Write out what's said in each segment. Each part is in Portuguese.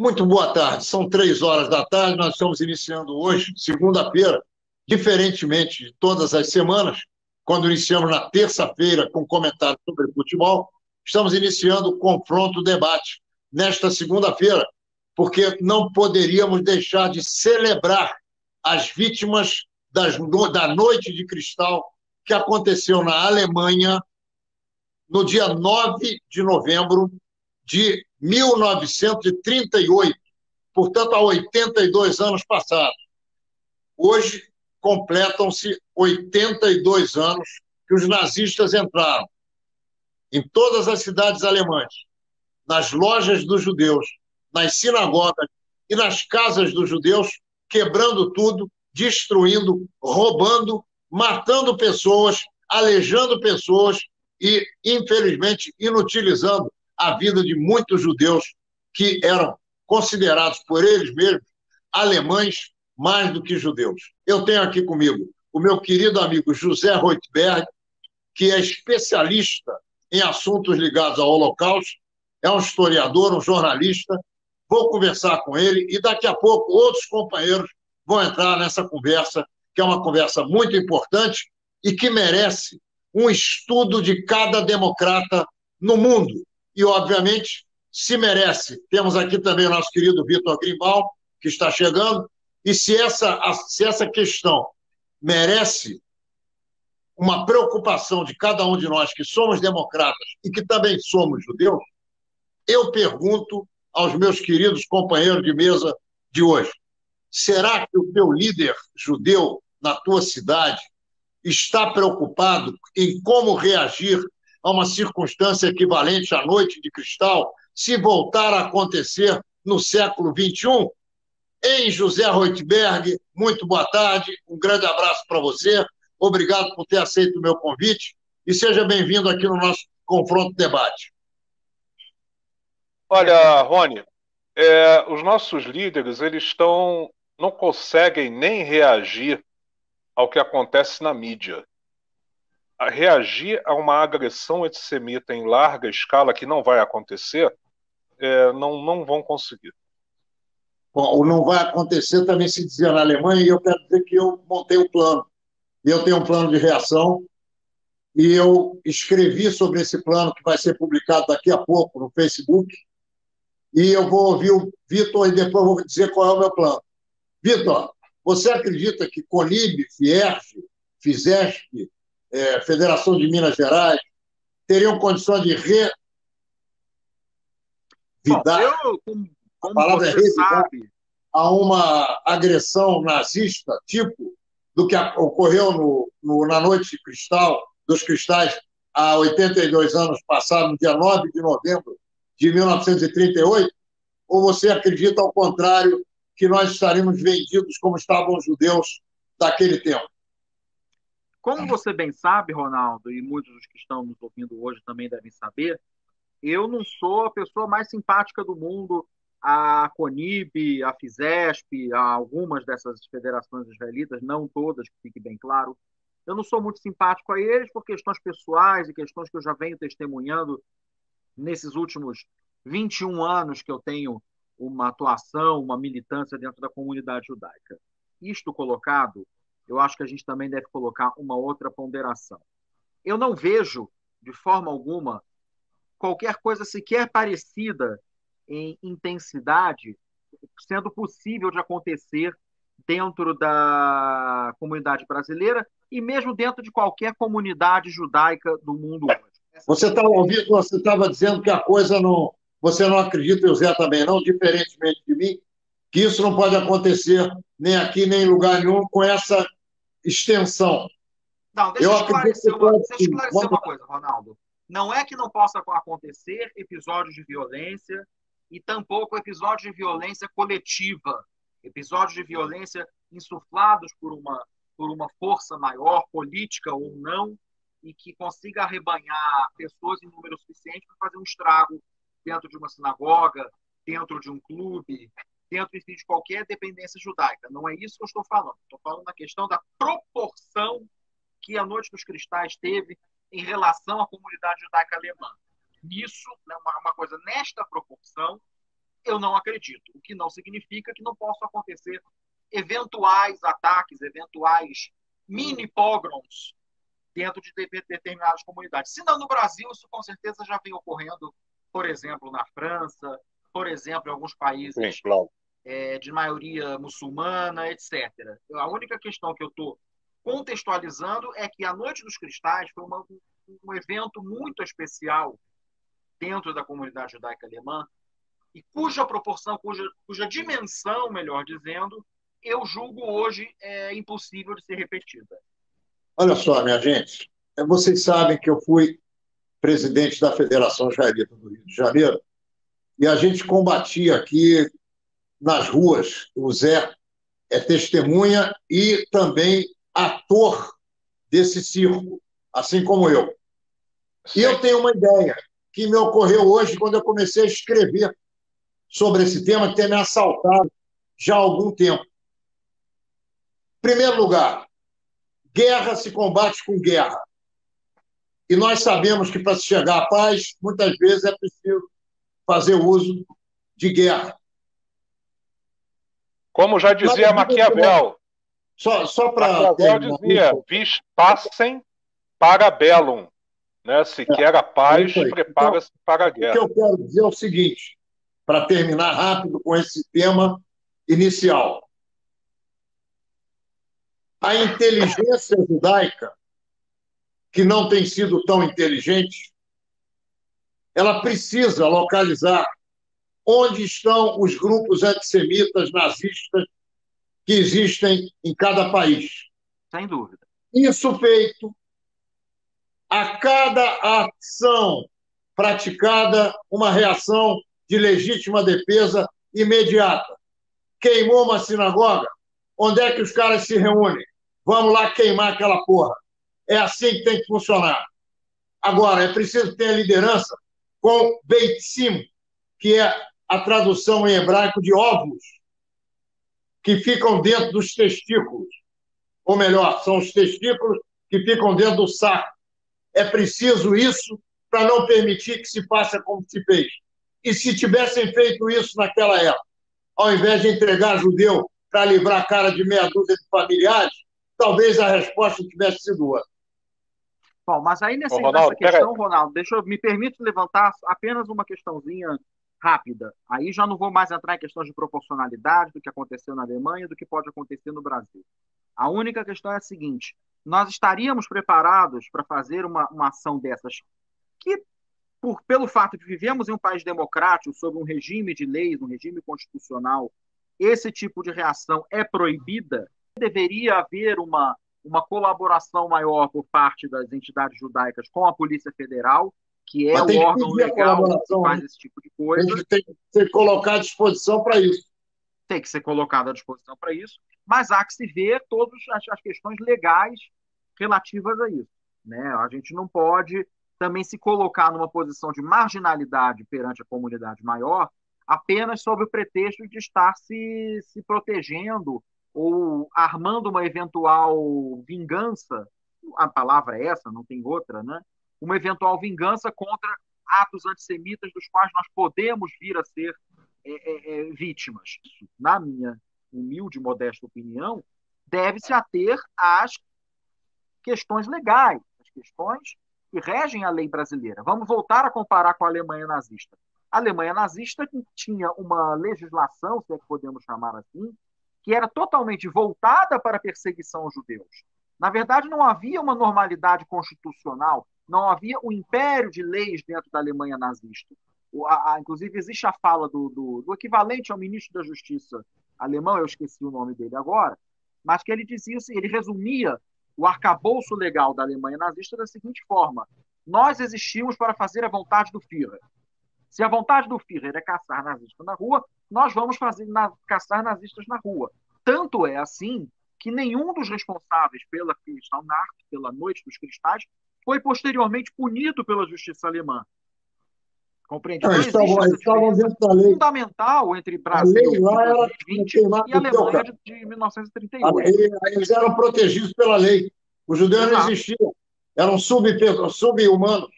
Muito boa tarde. São 3 horas da tarde. Nós estamos iniciando hoje, segunda-feira, diferentemente de todas as semanas, quando iniciamos na terça-feira com comentários sobre futebol, estamos iniciando o confronto debate nesta segunda-feira, porque não poderíamos deixar de celebrar as vítimas da Noite de Cristal que aconteceu na Alemanha no dia 9 de novembro de 1938, portanto, há 82 anos passados. Hoje, completam-se 82 anos que os nazistas entraram em todas as cidades alemãs, nas lojas dos judeus, nas sinagogas e nas casas dos judeus, quebrando tudo, destruindo, roubando, matando pessoas, aleijando pessoas e, infelizmente, inutilizando a vida de muitos judeus que eram considerados por eles mesmos alemães mais do que judeus. Eu tenho aqui comigo o meu querido amigo José Roitberg, que é especialista em assuntos ligados ao Holocausto, é um historiador, um jornalista. Vou conversar com ele e daqui a pouco outros companheiros vão entrar nessa conversa, que é uma conversa muito importante e que merece um estudo de cada democrata no mundo. E, obviamente, se merece. Temos aqui também o nosso querido Vitor Grimbal, que está chegando, e se essa questão merece uma preocupação de cada um de nós que somos democratas e que também somos judeus, eu pergunto aos meus queridos companheiros de mesa de hoje, será que o teu líder judeu na tua cidade está preocupado em como reagir a uma circunstância equivalente à Noite de Cristal, se voltar a acontecer no século XXI? Em José Roitberg, muito boa tarde, um grande abraço para você, obrigado por ter aceito o meu convite e seja bem-vindo aqui no nosso Confronto Debate. Olha, Rony, os nossos líderes não conseguem nem reagir ao que acontece na mídia. Reagir a uma agressão antissemita em larga escala, que não vai acontecer, não vão conseguir. Bom, o não vai acontecer também se dizia na Alemanha, e eu quero dizer que eu montei um plano. Eu tenho um plano de reação e eu escrevi sobre esse plano que vai ser publicado daqui a pouco no Facebook e eu vou ouvir o Vitor e depois vou dizer qual é o meu plano. Vitor, você acredita que Conib, Fierge, Fisesp, Federação de Minas Gerais, teriam condições de revidar? Bom, como palavra você sabe, a uma agressão nazista, tipo do que ocorreu na Noite de Cristal, dos Cristais, há 82 anos passados, no dia 9 de novembro de 1938? Ou você acredita, ao contrário, que nós estaremos vendidos como estavam os judeus daquele tempo? como você bem sabe, Ronaldo, e muitos dos que estão nos ouvindo hoje também devem saber, eu não sou a pessoa mais simpática do mundo a Conib, a Fisesp, a algumas dessas federações israelitas, não todas, que fique bem claro. Eu não sou muito simpático a eles por questões pessoais e questões que eu já venho testemunhando nesses últimos 21 anos que eu tenho uma atuação, uma militância dentro da comunidade judaica. Isto colocado, eu acho que a gente também deve colocar uma outra ponderação. Eu não vejo, de forma alguma, qualquer coisa sequer parecida em intensidade sendo possível de acontecer dentro da comunidade brasileira e mesmo dentro de qualquer comunidade judaica do mundo hoje. Você estava dizendo que a coisa não. Você não acredita, e o Zé também não, diferentemente de mim, que isso não pode acontecer nem aqui, nem em lugar nenhum, com essa extensão. Não, deixa eu esclarecer uma coisa, Ronaldo. Não é que não possa acontecer episódios de violência e tampouco episódios de violência coletiva, episódios de violência insuflados por uma força maior, política ou não, e que consiga arrebanhar pessoas em número suficiente para fazer um estrago dentro de uma sinagoga, dentro de um clube, dentro, enfim, de qualquer dependência judaica. Não é isso que eu estou falando. Estou falando na questão da proporção que a Noite dos Cristais teve em relação à comunidade judaica alemã. Isso, né, uma coisa nesta proporção, Eu não acredito, o que não significa que não possam acontecer eventuais ataques, eventuais mini pogroms dentro de determinadas comunidades. Se não no Brasil, isso com certeza já vem ocorrendo, por exemplo, na França, por exemplo, em alguns países Sim, claro. de maioria muçulmana, etc. A única questão que eu estou contextualizando é que a Noite dos Cristais foi um evento muito especial dentro da comunidade judaica alemã e cuja proporção, cuja dimensão, melhor dizendo, eu julgo hoje impossível de ser repetida. Olha só, minha gente, vocês sabem que eu fui presidente da Federação Israelita do Rio de Janeiro e a gente combatia aqui nas ruas. O Zé é testemunha e também ator desse circo, assim como eu. E eu tenho uma ideia que me ocorreu hoje quando eu comecei a escrever sobre esse tema que tem me assaltado já há algum tempo. Em primeiro lugar, guerra se combate com guerra. E nós sabemos que para se chegar à paz, muitas vezes é preciso fazer uso de guerra. Como já dizia Maquiavel. Só para Maquiavel dizia, vis pacem para bellum. Né? Se quer a paz, prepara-se para a guerra. O que eu quero dizer é o seguinte, para terminar rápido com esse tema inicial. A inteligência judaica, que não tem sido tão inteligente, ela precisa localizar onde estão os grupos antissemitas, nazistas, que existem em cada país. Sem dúvida. Isso feito, a cada ação praticada, uma reação de legítima defesa imediata. Queimou uma sinagoga? Onde é que os caras se reúnem? Vamos lá queimar aquela porra. É assim que tem que funcionar. Agora, é preciso ter a liderança com beitzim, que é a tradução em hebraico de ovos, que ficam dentro dos testículos. Ou melhor, são os testículos que ficam dentro do saco. É preciso isso para não permitir que se faça como se fez. E se tivessem feito isso naquela época, ao invés de entregar judeu para livrar a cara de meia dúzia de familiares, talvez a resposta tivesse sido outra. Bom, mas aí nessa questão, Ronaldo, me permite levantar apenas uma questãozinha rápida. Aí já não vou mais entrar em questões de proporcionalidade do que aconteceu na Alemanha, do que pode acontecer no Brasil. A única questão é a seguinte: nós estaríamos preparados para fazer uma ação dessas que, pelo fato de vivemos em um país democrático, sob um regime de leis, um regime constitucional, esse tipo de reação é proibida? Deveria haver uma colaboração maior por parte das entidades judaicas com a Polícia Federal, que é o órgão legal que faz esse tipo de coisa. Tem que ser colocado à disposição para isso. Tem que ser colocado à disposição para isso, mas há que se ver todas as questões legais relativas a isso. Né? A gente não pode também se colocar numa posição de marginalidade perante a comunidade maior apenas sob o pretexto de estar se protegendo ou armando uma eventual vingança, a palavra é essa, não tem outra, né? Uma eventual vingança contra atos antissemitas dos quais nós podemos vir a ser vítimas. Na minha humilde e modesta opinião, deve-se ater às questões legais, às questões que regem a lei brasileira. Vamos voltar a comparar com a Alemanha nazista. A Alemanha nazista tinha uma legislação, se é que podemos chamar assim, que era totalmente voltada para a perseguição aos judeus. Na verdade, não havia uma normalidade constitucional, não havia um império de leis dentro da Alemanha nazista. Inclusive, existe a fala do equivalente ao ministro da Justiça alemão, eu esqueci o nome dele agora, mas que ele dizia assim, ele resumia o arcabouço legal da Alemanha nazista da seguinte forma: nós existimos para fazer a vontade do Führer. Se a vontade do Führer é caçar nazistas na rua, nós vamos caçar nazistas na rua. Tanto é assim que nenhum dos responsáveis pela Kristallnacht, pela Noite dos Cristais, foi posteriormente punido pela justiça alemã. Compreende? Então, existe essa diferença fundamental entre Brasil de 2020 e Alemanha de 1938. Eles eram protegidos pela lei. Os judeus não existiam. Eram sub-humanos.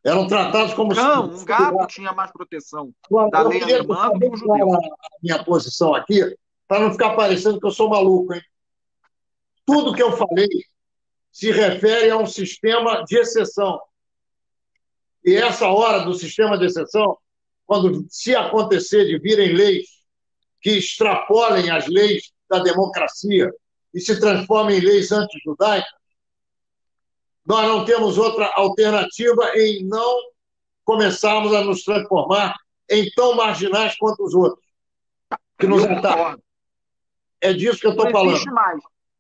Eram tratados como... Um gato tinha mais proteção da Eu lei queria alemã do que um deixar judeu. a minha posição aqui, para não ficar parecendo que eu sou maluco, hein? Tudo que eu falei se refere a um sistema de exceção. E essa hora do sistema de exceção, quando se acontecer de virem leis que extrapolem as leis da democracia e se transformem em leis antijudaicas, nós não temos outra alternativa em não começarmos a nos transformar em tão marginais quanto os outros, que nos atacam. É disso que eu estou falando.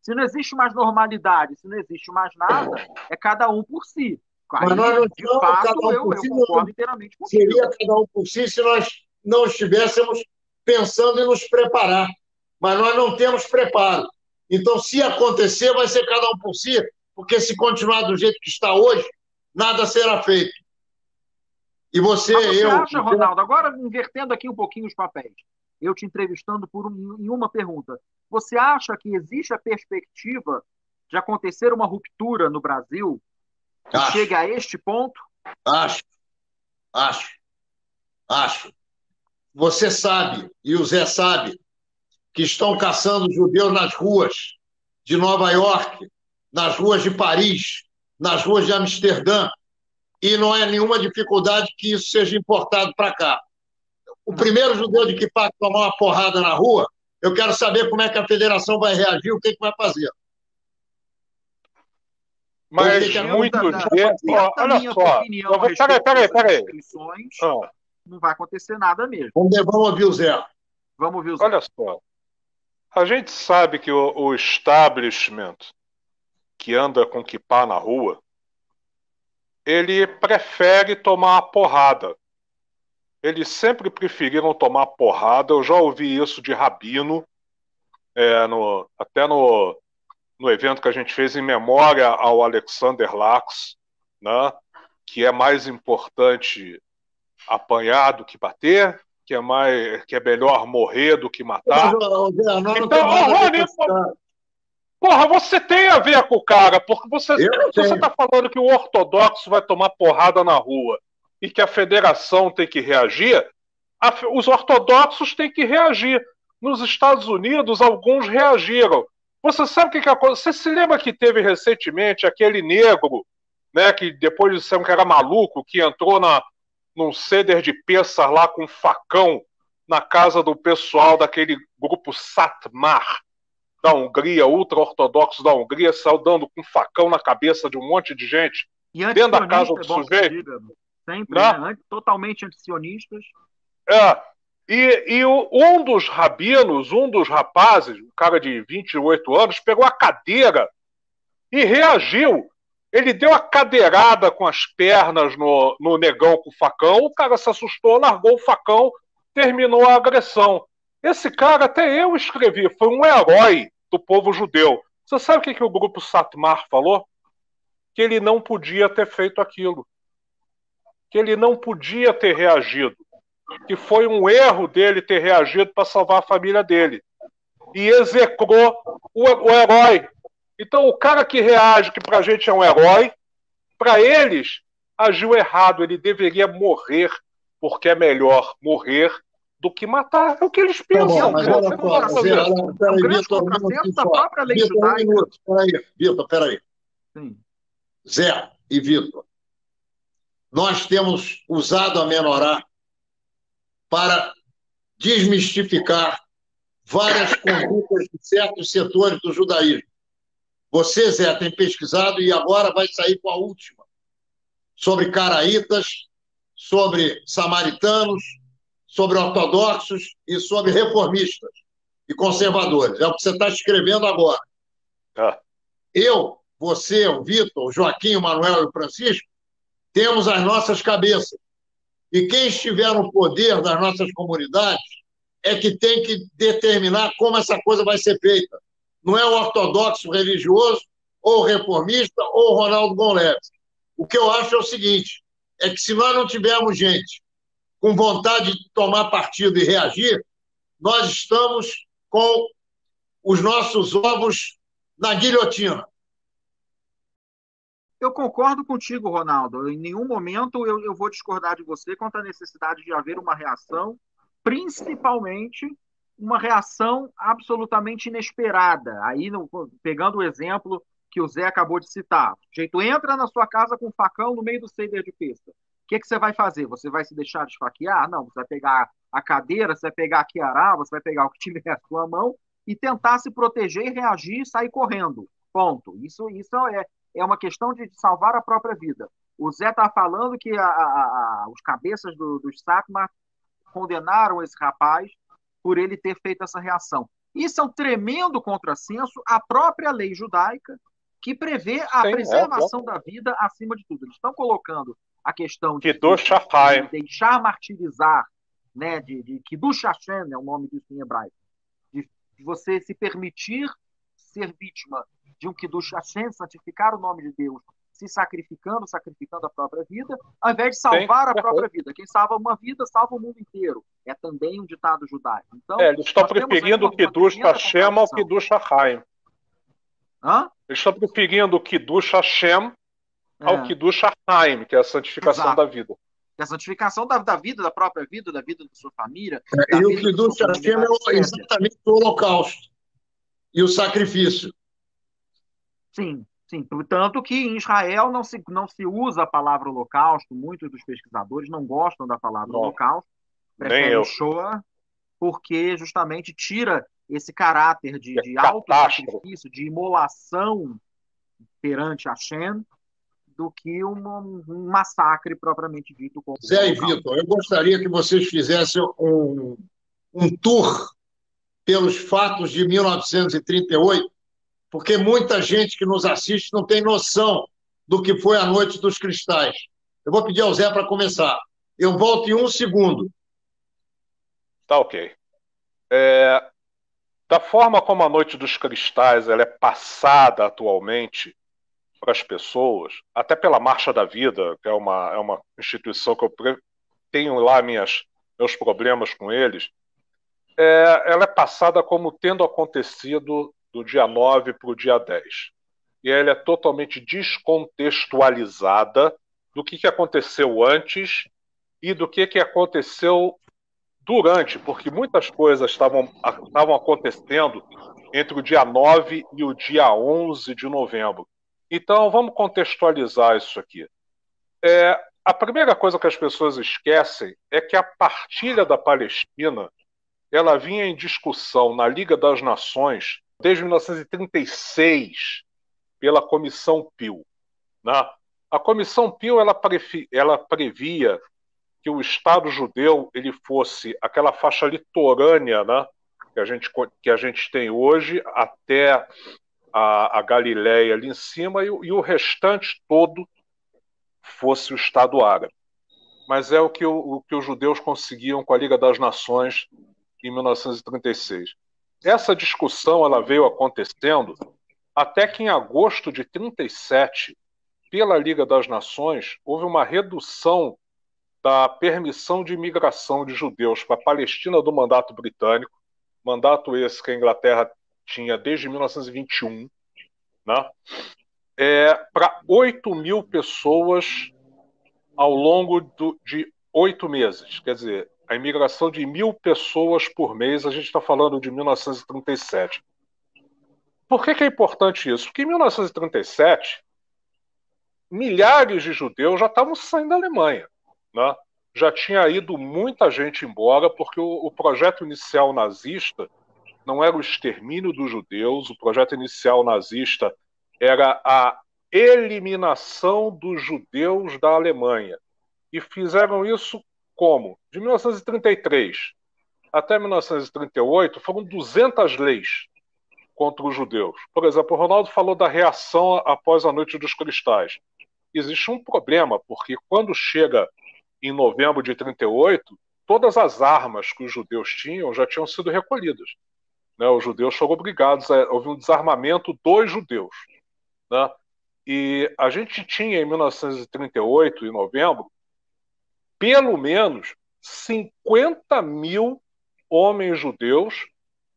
Se não existe mais normalidade, se não existe mais nada, é cada um por si. Mas nós não estamos cada um por si, eu concordo inteiramente contigo. Seria cada um por si se nós não estivéssemos pensando em nos preparar. Mas nós não temos preparo. Então, se acontecer, vai ser cada um por si, porque se continuar do jeito que está hoje, nada será feito. E você acha, Ronaldo, agora invertendo aqui um pouquinho os papéis, eu te entrevistando em uma pergunta, você acha que existe a perspectiva de acontecer uma ruptura no Brasil que chegue a este ponto? Acho. Você sabe, e o Zé sabe, que estão caçando judeus nas ruas de Nova York, nas ruas de Paris, nas ruas de Amsterdã, e não é nenhuma dificuldade que isso seja importado para cá. O primeiro judeu de Kippah que tomar uma porrada na rua, eu quero saber como é que a federação vai reagir, o que vai fazer. Mas muito gente... Olha só. Peraí. Não vai acontecer nada mesmo. Vamos ouvir o Zé. Olha só. A gente sabe que o establishment que anda com Kippah na rua, ele prefere tomar a porrada. Eles sempre preferiram tomar porrada. Eu já ouvi isso de rabino, até no evento que a gente fez em memória ao Alexander Lax, né, que é mais importante apanhar do que bater, que é melhor morrer do que matar. Então, Rony, porra, você tem a ver com o cara, porque você está falando que o ortodoxo vai tomar porrada na rua e que a federação tem que reagir, os ortodoxos têm que reagir. Nos Estados Unidos, alguns reagiram. Você sabe o que aconteceu? Você se lembra que teve recentemente aquele negro, né, que depois disseram que era maluco, que entrou num ceder de Pêssar lá com um facão na casa do pessoal daquele grupo Satmar da Hungria, ultra-ortodoxo da Hungria, saiu dando com um facão na cabeça de um monte de gente dentro da casa do sujeito. Sempre, né? Totalmente antisionistas. Um dos rabinos, um dos rapazes, um cara de 28 anos, pegou a cadeira e reagiu. Ele deu a cadeirada com as pernas no negão com o facão, o cara se assustou, largou o facão, terminou a agressão. Esse cara, até eu escrevi, foi um herói do povo judeu. Você sabe o que o grupo Satmar falou? Que ele não podia ter feito aquilo. Que ele não podia ter reagido. Que foi um erro dele ter reagido para salvar a família dele. E execrou o herói. Então, o cara que reage, que pra gente é um herói, para eles, agiu errado. Ele deveria morrer, porque é melhor morrer do que matar. É o que eles pensam. Mas olha só, Vitor, peraí. Zé e Vitor, nós temos usado a Menorá para desmistificar várias condutas de certos setores do judaísmo. Você, Zé, tem pesquisado e agora vai sair com a última, sobre caraítas, sobre samaritanos, sobre ortodoxos e sobre reformistas e conservadores. É o que você está escrevendo agora. Eu, você, o Vitor, o Joaquim, o Manuel e o Francisco, temos as nossas cabeças. E quem estiver no poder das nossas comunidades é que tem que determinar como essa coisa vai ser feita. Não é o ortodoxo religioso, ou o reformista, ou o Ronaldo Gonleves. O que eu acho é o seguinte, é que se nós não tivermos gente com vontade de tomar partido e reagir, nós estamos com os nossos ovos na guilhotina. Eu concordo contigo, Ronaldo. Em nenhum momento eu vou discordar de você quanto à necessidade de haver uma reação, principalmente uma reação absolutamente inesperada. Aí, pegando o exemplo que o Zé acabou de citar, o sujeito entra na sua casa com um facão no meio do Seder de Pêssego. O que você vai fazer? Você vai se deixar esfaquear? Não, você vai pegar a cadeira, você vai pegar a quiará, você vai pegar o que tiver à sua mão e tentar se proteger, reagir e sair correndo. Ponto. Isso é uma questão de salvar a própria vida. O Zé está falando que os cabeças dos Satmar condenaram esse rapaz por ele ter feito essa reação. Isso é um tremendo contrassenso à própria lei judaica, que prevê a preservação da vida acima de tudo. Eles estão colocando a questão de deixar martirizar, né, de Kiddush Hashem, é o nome disso em hebraico, de você se permitir ser vítima de um Kiddush Hashem, santificar o nome de Deus, se sacrificando a própria vida, ao invés de salvar a própria vida. Quem salva uma vida, salva o mundo inteiro. É também um ditado judaico. Então, eles estão preferindo o Kiddush Hashem ao Kiddush Hachaim. Eles estão preferindo o Kiddush Hashem ao Kiddush Hachaim, que é a santificação da vida. É a santificação da vida, da própria vida, da vida da sua família. E o Kiddush Hashem é exatamente o holocausto e o sacrifício. Sim, sim. Tanto que em Israel não se usa a palavra holocausto, muitos dos pesquisadores não gostam da palavra holocausto, preferem Shoah, porque justamente tira esse caráter de auto-sacrifício, de imolação perante Hashem, do que um massacre propriamente dito. Zé e Vitor, eu gostaria que vocês fizessem um tour pelos fatos de 1938, porque muita gente que nos assiste não tem noção do que foi a Noite dos Cristais. Eu vou pedir ao Zé para começar. Eu volto em 1 segundo. Tá ok. Da forma como a Noite dos Cristais ela é passada atualmente para as pessoas, até pela Marcha da Vida, que é uma instituição que eu tenho lá meus problemas com eles, ela é passada como tendo acontecido do dia 9 para o dia 10. E ela é totalmente descontextualizada do que aconteceu antes e do que aconteceu durante, porque muitas coisas estavam acontecendo entre o dia 9 e o dia 11 de novembro. Então, vamos contextualizar isso aqui. A primeira coisa que as pessoas esquecem é que a partilha da Palestina ela vinha em discussão na Liga das Nações desde 1936 pela Comissão Peel. Né? A Comissão Peel ela previa que o Estado judeu ele fosse aquela faixa litorânea, né, que a gente tem hoje até a Galileia ali em cima e o restante todo fosse o Estado árabe. Mas é o que os judeus conseguiam com a Liga das Nações em 1936. Essa discussão ela veio acontecendo até que em agosto de 1937, pela Liga das Nações, houve uma redução da permissão de imigração de judeus para a Palestina do mandato britânico, mandato esse que a Inglaterra tinha desde 1921, né? Para 8.000 pessoas ao longo de 8 meses. Quer dizer, a imigração de 1.000 pessoas por mês, a gente está falando de 1937. Por que é importante isso? Porque em 1937, milhares de judeus já estavam saindo da Alemanha. Né? Já tinha ido muita gente embora, porque o projeto inicial nazista não era o extermínio dos judeus, o projeto inicial nazista era a eliminação dos judeus da Alemanha. E fizeram isso como? De 1933 até 1938, foram 200 leis contra os judeus. Por exemplo, o Ronaldo falou da reação após a Noite dos Cristais. Existe um problema, porque quando chega em novembro de 1938, todas as armas que os judeus tinham já tinham sido recolhidas. Né? Os judeus foram obrigados, houve um desarmamento dos judeus. Né? E a gente tinha, em 1938, em novembro, pelo menos 50.000 homens judeus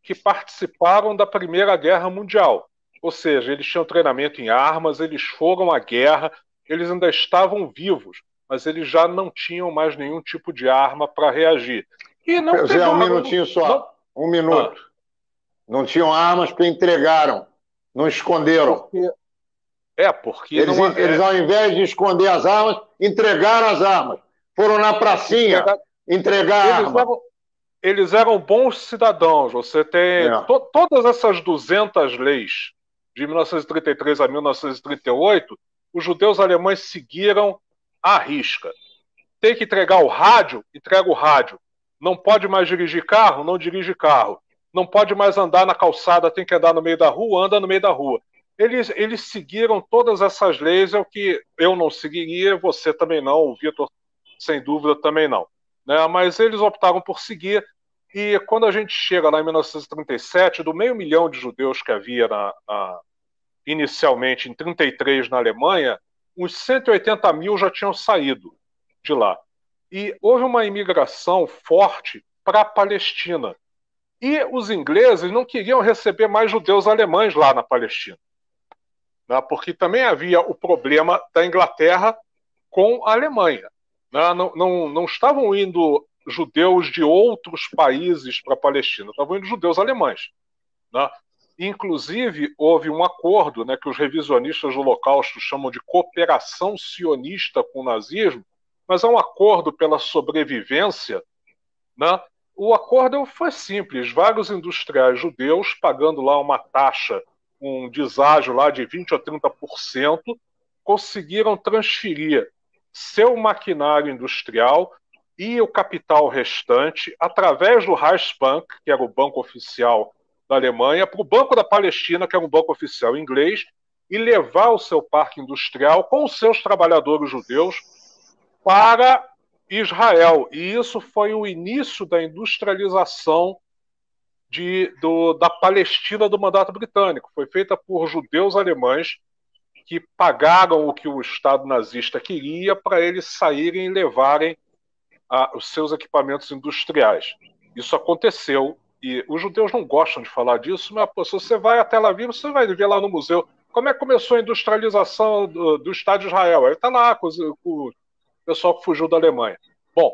que participaram da Primeira Guerra Mundial. Ou seja, eles tinham treinamento em armas, eles foram à guerra, eles ainda estavam vivos, mas eles já não tinham mais nenhum tipo de arma para reagir. E não Zé, pegaram... um minutinho só. Não... Um minuto. Não tinham armas porque entregaram. Não esconderam. Porque eles, ao invés de esconder as armas, entregaram as armas. Foram na pracinha entregar a arma. Eles eram bons cidadãos. Você tem todas essas 200 leis de 1933 a 1938, os judeus alemães seguiram à risca. Tem que entregar o rádio, entrega o rádio. Não pode mais dirigir carro, não dirige carro. Não pode mais andar na calçada, tem que andar no meio da rua, anda no meio da rua. Eles seguiram todas essas leis, é o que eu não seguiria, você também não, o Vitor, sem dúvida, também não. Né? Mas eles optaram por seguir, e quando a gente chega lá em 1937, do 500 mil de judeus que havia inicialmente em 1933 na Alemanha, uns 180 mil já tinham saído de lá. E houve uma imigração forte para a Palestina. E os ingleses não queriam receber mais judeus alemães lá na Palestina, né? Porque também havia o problema da Inglaterra com a Alemanha. Né? Não estavam indo judeus de outros países para a Palestina, estavam indo judeus alemães. Né? Inclusive, houve um acordo, né, que os revisionistas do Holocausto chamam de cooperação sionista com o nazismo, mas é um acordo pela sobrevivência. Né? O acordo foi simples, vários industriais judeus pagando lá uma taxa, um deságio lá de 20% a 30%, conseguiram transferir seu maquinário industrial e o capital restante através do Reichsbank, que era o banco oficial da Alemanha, para o Banco da Palestina, que era um banco oficial inglês, e levar o seu parque industrial com os seus trabalhadores judeus para Israel. E isso foi o início da industrialização da Palestina do mandato britânico. Foi feita por judeus alemães que pagaram o que o Estado nazista queria para eles saírem e levarem os seus equipamentos industriais. Isso aconteceu, e os judeus não gostam de falar disso, mas se você vai a Tel Aviv, você vai ver lá no museu como é que começou a industrialização do Estado de Israel. Ele está lá com o pessoal que fugiu da Alemanha. Bom,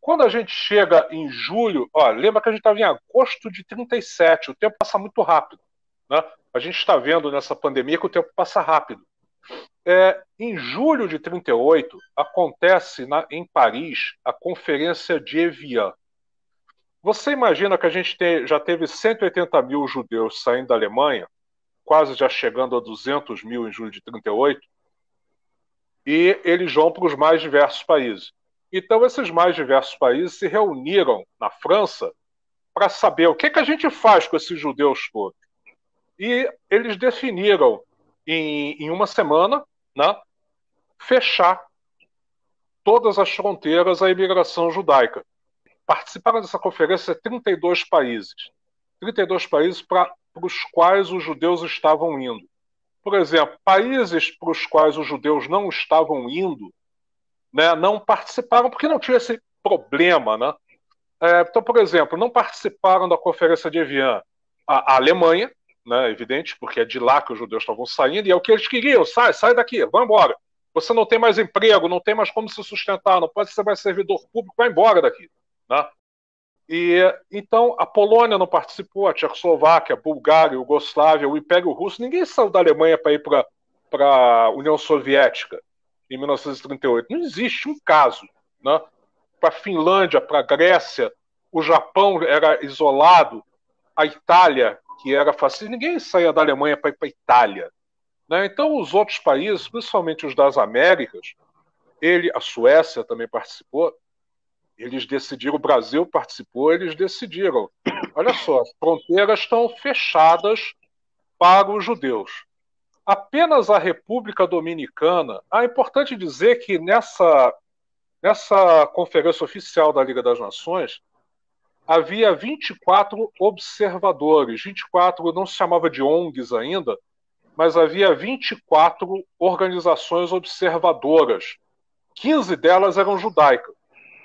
quando a gente chega em julho, lembra que a gente estava em agosto de 1937, o tempo passa muito rápido. Né? A gente está vendo nessa pandemia que o tempo passa rápido. Em julho de 1938, acontece em Paris a Conferência de Evian. Você imagina que a gente já teve 180 mil judeus saindo da Alemanha, quase já chegando a 200 mil em julho de 1938, e eles vão para os mais diversos países. Então, esses mais diversos países se reuniram na França para saber o que a gente faz com esses judeus todos. E eles definiram, em uma semana, né, fechar todas as fronteiras à imigração judaica. Participaram dessa conferência 32 países. 32 países para os quais os judeus estavam indo. Por exemplo, países para os quais os judeus não estavam indo, né, não participaram porque não tinha esse problema. Né? Então, por exemplo, não participaram da Conferência de Evian a Alemanha, né, evidente, porque é de lá que os judeus estavam saindo, e é o que eles queriam: sai daqui, vai embora. Você não tem mais emprego, não tem mais como se sustentar, não pode ser mais servidor público, vai embora daqui. Né? Então, a Polônia não participou, a Tchecoslováquia, a Bulgária, a Iugoslávia, o Império Russo, ninguém saiu da Alemanha para ir para a União Soviética em 1938. Não existe um caso. Né? Para a Finlândia, para a Grécia, o Japão era isolado, a Itália, que era fascista, ninguém saía da Alemanha para ir para a Itália. Né? Então, os outros países, principalmente os das Américas, a Suécia também participou, eles decidiram, o Brasil participou, eles decidiram: olha só, as fronteiras estão fechadas para os judeus. Apenas a República Dominicana. É importante dizer que nessa conferência oficial da Liga das Nações havia 24 observadores. 24 não se chamava de ONGs ainda, mas havia 24 organizações observadoras. 15 delas eram judaicas.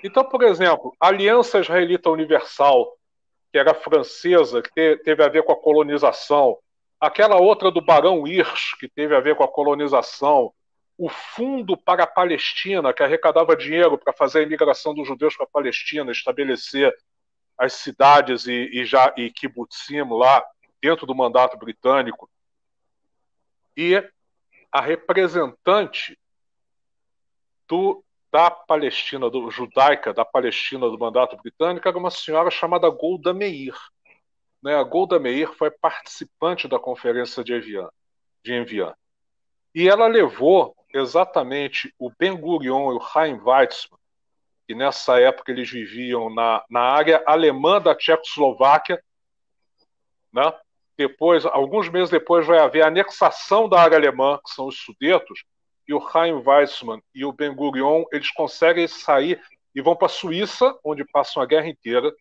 Então, por exemplo, a Aliança Israelita Universal, que era francesa, que teve a ver com a colonização, aquela outra do Barão Hirsch, que teve a ver com a colonização, o Fundo para a Palestina, que arrecadava dinheiro para fazer a imigração dos judeus para a Palestina, estabelecer as cidades e kibbutzim lá dentro do mandato britânico. E a representante da Palestina, judaica da Palestina do mandato britânico, era uma senhora chamada Golda Meir. Né? A Golda Meir foi participante da Conferência de Evian. E ela levou exatamente o Ben-Gurion e o Chaim Weizmann, que nessa época eles viviam na área alemã da Tchecoslováquia, né? Depois, alguns meses depois, vai haver a anexação da área alemã, que são os Sudetos, e o Chaim Weizmann e o Ben-Gurion, eles conseguem sair e vão para a Suíça, onde passam a guerra inteira.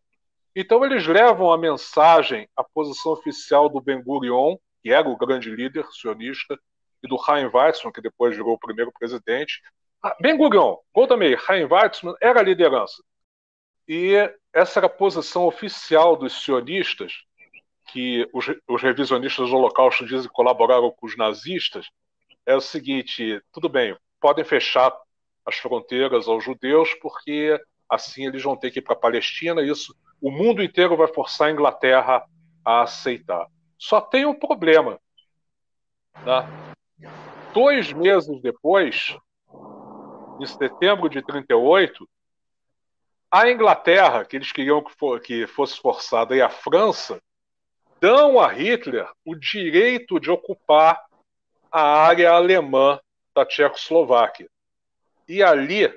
Então eles levam a mensagem, a posição oficial do Ben-Gurion, que era o grande líder sionista, e do Chaim Weizmann, que depois virou o primeiro presidente. Ben-Gurion, Golda Meir, Chaim Weizmann era a liderança. E essa era a posição oficial dos sionistas, que os revisionistas do Holocausto dizem que colaboraram com os nazistas. É o seguinte: tudo bem, podem fechar as fronteiras aos judeus, porque assim eles vão ter que ir para a Palestina, e isso o mundo inteiro vai forçar a Inglaterra a aceitar. Só tem um problema. Tá? 2 meses depois, em setembro de 1938, a Inglaterra, que eles queriam que fosse forçada, e a França, dão a Hitler o direito de ocupar a área alemã da Tchecoslováquia. E ali,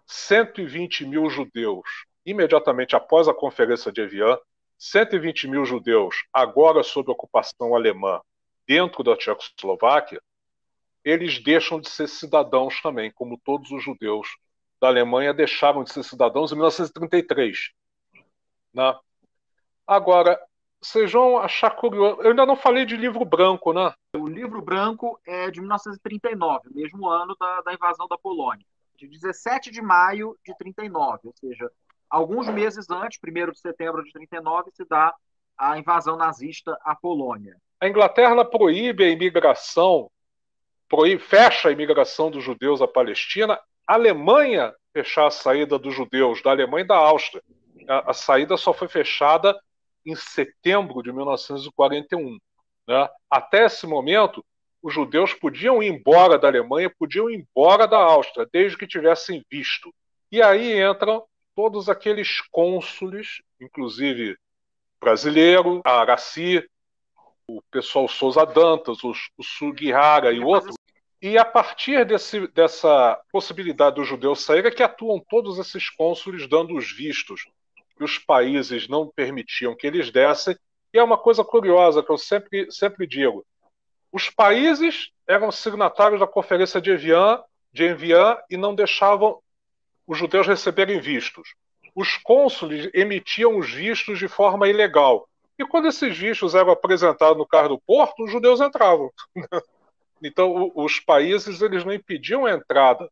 120 mil judeus, imediatamente após a Conferência de Evian, 120 mil judeus, agora sob ocupação alemã, dentro da Tchecoslováquia, eles deixam de ser cidadãos também, como todos os judeus da Alemanha deixaram de ser cidadãos em 1933. Né? Agora, vocês vão achar curioso. Eu ainda não falei de livro branco, né? O livro branco é de 1939, mesmo ano da invasão da Polônia. De 17 de maio de 1939, ou seja, alguns meses antes, 1º de setembro de 1939, se dá a invasão nazista à Polônia. A Inglaterra proíbe a imigração, fecha a imigração dos judeus à Palestina. A Alemanha fechar a saída dos judeus da Alemanha e da Áustria. A saída só foi fechada em setembro de 1941. Né? Até esse momento, os judeus podiam ir embora da Alemanha, podiam ir embora da Áustria, desde que tivessem visto. E aí entram todos aqueles cônsules, inclusive brasileiro, a Araci, o pessoal Souza Dantas, o Sugihara e outros. E a partir dessa possibilidade dos judeus saírem, é que atuam todos esses cônsules dando os vistos que os países não permitiam que eles dessem. E é uma coisa curiosa que eu sempre digo: os países eram signatários da Conferência de Evian e não deixavam os judeus receberem vistos. Os cônsules emitiam os vistos de forma ilegal. E quando esses vistos eram apresentados no carro do porto, os judeus entravam. Então, os países eles não impediam a entrada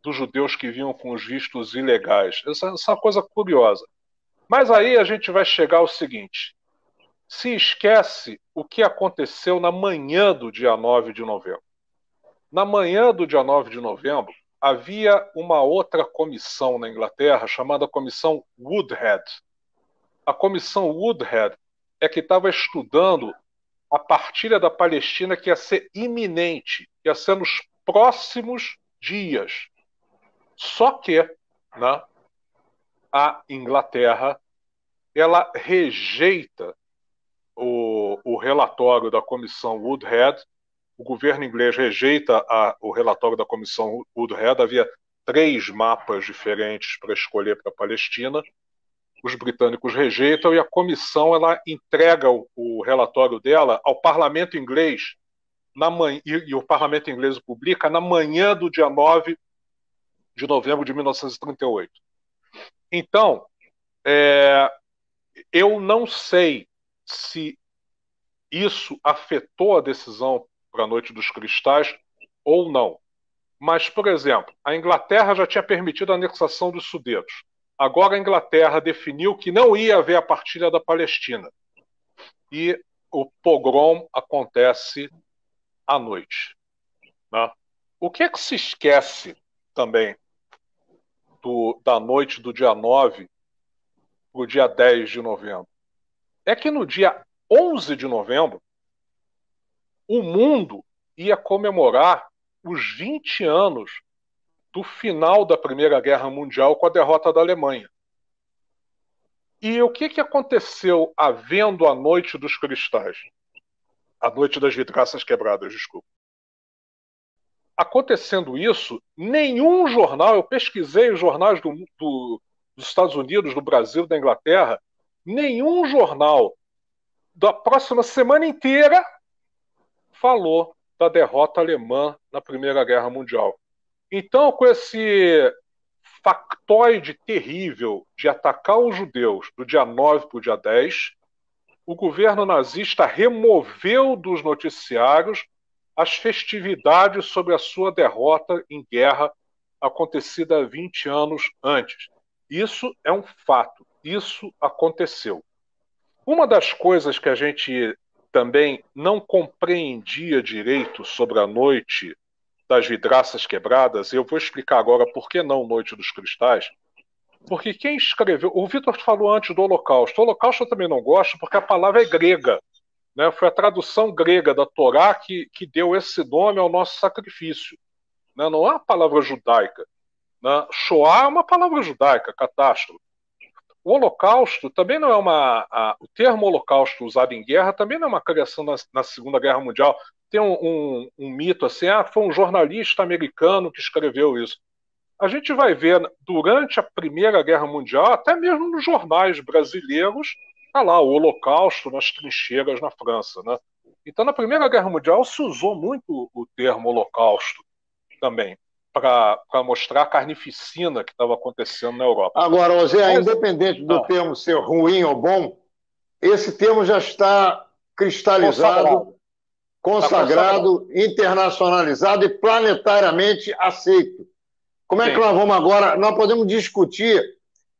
dos judeus que vinham com os vistos ilegais. Essa é uma coisa curiosa. Mas aí a gente vai chegar ao seguinte: se esquece o que aconteceu na manhã do dia 9 de novembro. Na manhã do dia 9 de novembro, havia uma outra comissão na Inglaterra chamada Comissão Woodhead. A Comissão Woodhead é que estava estudando a partilha da Palestina, que ia ser iminente, ia ser nos próximos dias. Só que, né, a Inglaterra ela rejeita o relatório da Comissão Woodhead. O governo inglês rejeita o relatório da Comissão Woodhead. Havia 3 mapas diferentes para escolher para a Palestina. Os britânicos rejeitam e a comissão ela entrega o relatório dela ao parlamento inglês e o parlamento inglês o publica na manhã do dia 9 de novembro de 1938. Então, eu não sei se isso afetou a decisão para a Noite dos Cristais ou não. Mas, por exemplo, a Inglaterra já tinha permitido a anexação dos Sudetos. Agora a Inglaterra definiu que não ia haver a partilha da Palestina. E o pogrom acontece à noite, né? O que é que se esquece também da noite do dia 9 para o dia 10 de novembro? É que no dia 11 de novembro, o mundo ia comemorar os 20 anos do final da Primeira Guerra Mundial com a derrota da Alemanha. E o que aconteceu havendo a Noite dos Cristais? A Noite das Vidraças Quebradas, desculpa. Acontecendo isso, nenhum jornal, eu pesquisei os jornais dos Estados Unidos, do Brasil, da Inglaterra, nenhum jornal da próxima semana inteira falou da derrota alemã na Primeira Guerra Mundial. Então, com esse factoide terrível de atacar os judeus do dia 9 para o dia 10, o governo nazista removeu dos noticiários as festividades sobre a sua derrota em guerra acontecida 20 anos antes. Isso é um fato. Isso aconteceu. Uma das coisas que a gente também não compreendia direito sobre a Noite das Vidraças Quebradas, e eu vou explicar agora por que não Noite dos Cristais, porque quem escreveu... O Vitor falou antes do Holocausto. O Holocausto eu também não gosto porque a palavra é grega, né? Foi a tradução grega da Torá que deu esse nome ao nosso sacrifício, né? Não é uma palavra judaica, né? Shoah é uma palavra judaica, catástrofe. O Holocausto também não é o termo Holocausto usado em guerra também não é uma criação na Segunda Guerra Mundial. Tem um mito assim, foi um jornalista americano que escreveu isso. A gente vai ver durante a Primeira Guerra Mundial, até mesmo nos jornais brasileiros, tá lá o Holocausto nas trincheiras na França, né? Então, na Primeira Guerra Mundial se usou muito o termo Holocausto também, para mostrar a carnificina que estava acontecendo na Europa. Agora, Zé, independente do termo ser ruim ou bom, esse termo já está cristalizado, consagrado, internacionalizado e planetariamente aceito. Como é que nós vamos agora? Nós podemos discutir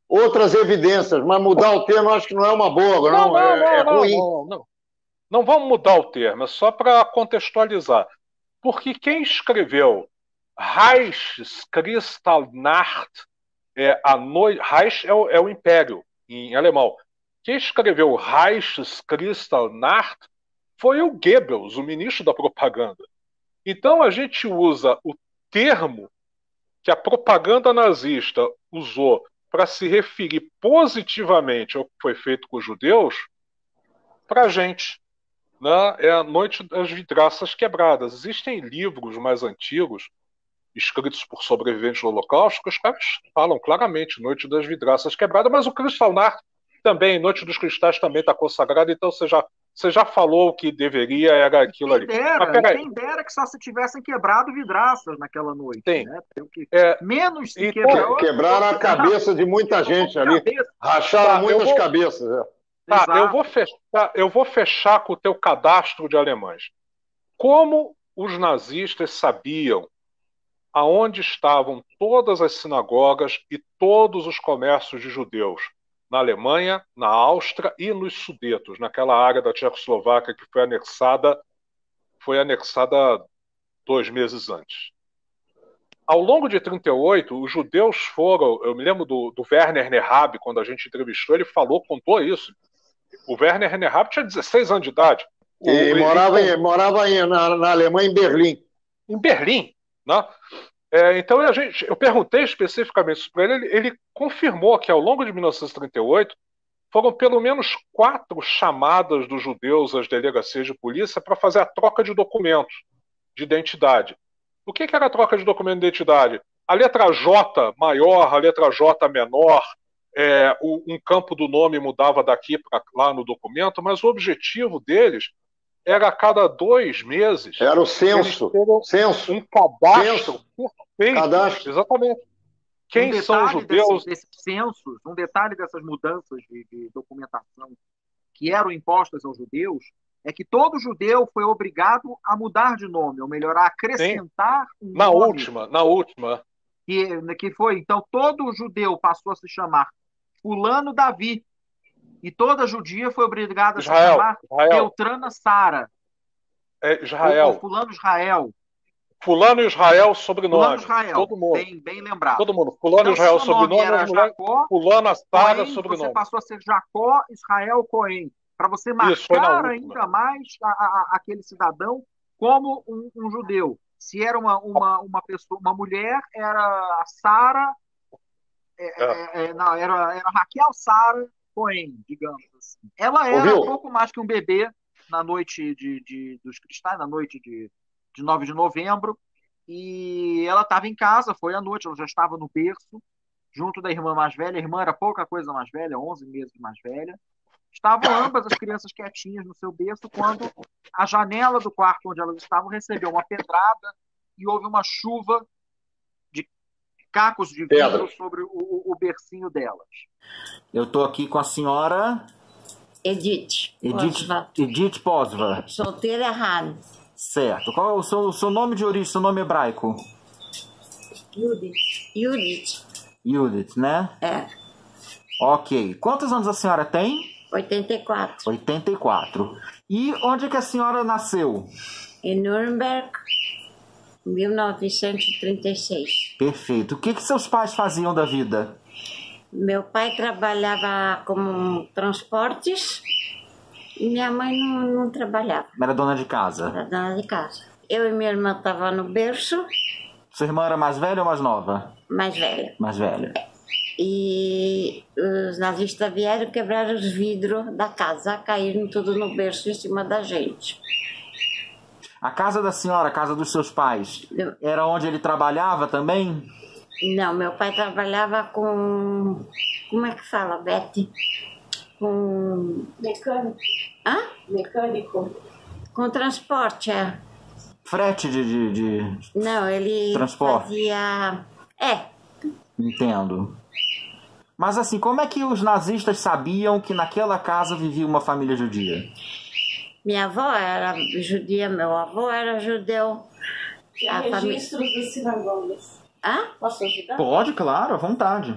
outras evidências, mas mudar o termo eu acho que não é uma boa, não. É ruim. Não vamos mudar o termo, é só para contextualizar. Porque quem escreveu Reichskristallnacht, Reich é o império em alemão. Quem escreveu Reichskristallnacht foi o Goebbels, o ministro da propaganda. Então a gente usa o termo que a propaganda nazista usou para se referir positivamente ao que foi feito com os judeus, para a gente, né? É a Noite das Vidraças Quebradas. Existem livros mais antigos, escritos por sobreviventes do Holocausto, que os caras falam claramente Noite das Vidraças Quebradas, mas o Kristallnacht também, Noite dos Cristais também está consagrado, então você já falou que deveria, era aquilo ali. Quem dera que só se tivessem quebrado vidraças naquela noite. Sim. Né? Menos se quebraram a cabeça de muita gente ali. Racharam muitas cabeças. Eu vou fechar com o teu cadastro de alemães. Como os nazistas sabiam aonde estavam todas as sinagogas e todos os comércios de judeus? Na Alemanha, na Áustria e nos Sudetos, naquela área da Tchecoslováquia que foi anexada 2 meses antes. Ao longo de 1938, os judeus foram... Eu me lembro do Werner Nehrab, quando a gente entrevistou, ele contou isso. O Werner Nehrab tinha 16 anos de idade. E morava na Alemanha, em Berlim. Em Berlim, né? Então eu perguntei especificamente isso para ele, ele confirmou que ao longo de 1938 foram pelo menos 4 chamadas dos judeus às delegacias de polícia para fazer a troca de documentos de identidade. O que era a troca de documento de identidade? A letra J maior, a letra J menor, um campo do nome mudava daqui para lá no documento, mas o objetivo deles era a cada 2 meses. Era o censo. Um cadastro perfeito. Cadastro. Exatamente. Quem são os judeus? Desses censos, um detalhe dessas mudanças de documentação que eram impostas aos judeus é que todo judeu foi obrigado a mudar de nome, ou melhor, a acrescentar um nome. Na última. Que foi, então, todo judeu passou a se chamar Fulano Davi. E toda judia foi obrigada a se Israel, chamar Beltrana Sara. Israel. Ou Fulano Israel. Fulano Israel, sobrenome. Fulano Israel. Todo mundo. Bem lembrado. Todo mundo. Fulano Então, Israel, se o nome sobrenome. era As mulheres, Jacó, Fulana Sara, Cohen, sobrenome. você passou a ser Jacó Israel Cohen. Para você Isso, foi na marcar última. ainda mais aquele cidadão como um judeu. Se era uma pessoa, uma mulher, era a Sara, não, era Raquel Sara Cohen, digamos assim. Ela era pouco mais que um bebê na noite dos cristais, na noite de 9 de novembro, e ela estava em casa, foi à noite, ela já estava no berço, junto da irmã mais velha. A irmã era pouca coisa mais velha, 11 meses mais velha. Estavam ambas as crianças quietinhas no seu berço quando a janela do quarto onde elas estavam recebeu uma pedrada e houve uma chuva de cacos de vidro sobre o bercinho delas. Eu estou aqui com a senhora Edith Posva. Solteira errado. Certo. Qual é o seu nome de origem, seu nome hebraico? Judith, né? É. Ok. Quantos anos a senhora tem? 84. 84. E onde é que a senhora nasceu? Em Nuremberg, 1936. Perfeito. O que seus pais faziam da vida? Meu pai trabalhava com transportes e minha mãe não trabalhava. Era dona de casa? Era dona de casa. Eu e minha irmã estavam no berço. Sua irmã era mais velha ou mais nova? Mais velha. Mais velha. E os nazistas vieram quebrar os vidros da casa, caíram tudo no berço em cima da gente. A casa da senhora, a casa dos seus pais, era onde ele trabalhava também? Não, meu pai trabalhava com... Como é que fala, Beth? Com... Mecânico. Hã? Mecânico. Com transporte, é. Frete de Não, ele transporte. Fazia... Entendo. Mas assim, como é que os nazistas sabiam que naquela casa vivia uma família judia? Minha avó era judia, meu avô era judeu. Tem registros das sinagogas. Hã? Posso ajudar? Pode, claro, à vontade.